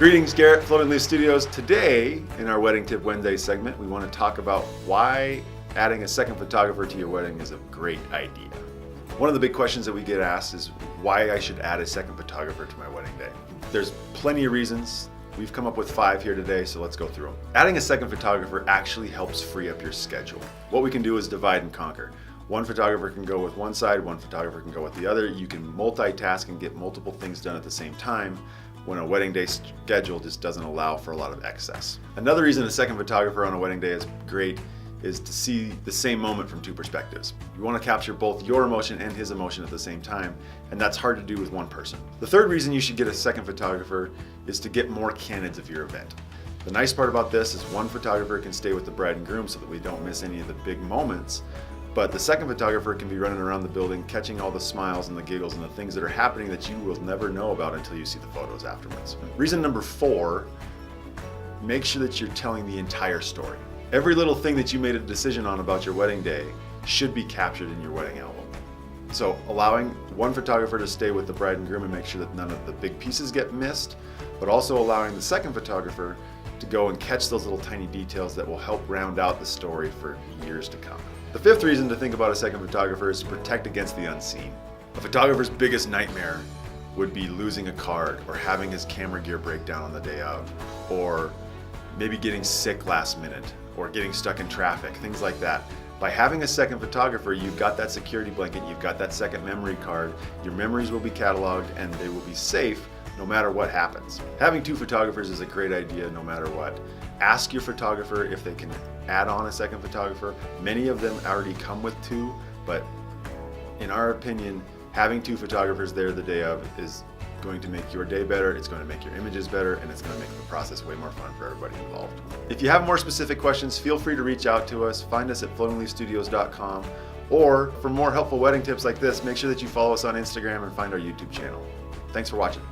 Greetings, Garrett, Floating Leaf Studios. Today, in our Wedding Tip Wednesday segment, we want to talk about why adding a second photographer to your wedding is a great idea. One of the big questions that we get asked is why I should add a second photographer to my wedding day. There's plenty of reasons. We've come up with 5 here today, so let's go through them. Adding a second photographer actually helps free up your schedule. What we can do is divide and conquer. One photographer can go with one side, one photographer can go with the other. You can multitask and get multiple things done at the same time when a wedding day schedule just doesn't allow for a lot of excess. Another reason a second photographer on a wedding day is great is to see the same moment from 2 perspectives. You want to capture both your emotion and his emotion at the same time, and that's hard to do with one person. The third reason you should get a second photographer is to get more candids of your event. The nice part about this is one photographer can stay with the bride and groom so that we don't miss any of the big moments, but the second photographer can be running around the building catching all the smiles and the giggles and the things that are happening that you will never know about until you see the photos afterwards. Reason number 4, make sure that you're telling the entire story. Every little thing that you made a decision on about your wedding day should be captured in your wedding album. So allowing one photographer to stay with the bride and groom and make sure that none of the big pieces get missed, but also allowing the second photographer to go and catch those little tiny details that will help round out the story for years to come. The 5th reason to think about a second photographer is to protect against the unseen. A photographer's biggest nightmare would be losing a card or having his camera gear break down on the day of, or maybe getting sick last minute, or getting stuck in traffic, things like that. By having a second photographer, you've got that security blanket, you've got that second memory card, your memories will be cataloged and they will be safe no matter what happens. Having 2 photographers is a great idea no matter what. Ask your photographer if they can add on a second photographer. Many of them already come with 2, but in our opinion, having 2 photographers there the day of is going to make your day better, it's going to make your images better, and it's going to make the process way more fun for everybody involved. If you have more specific questions, feel free to reach out to us. Find us at floatingleafstudios.com, or for more helpful wedding tips like this, make sure that you follow us on Instagram and find our YouTube channel. Thanks for watching.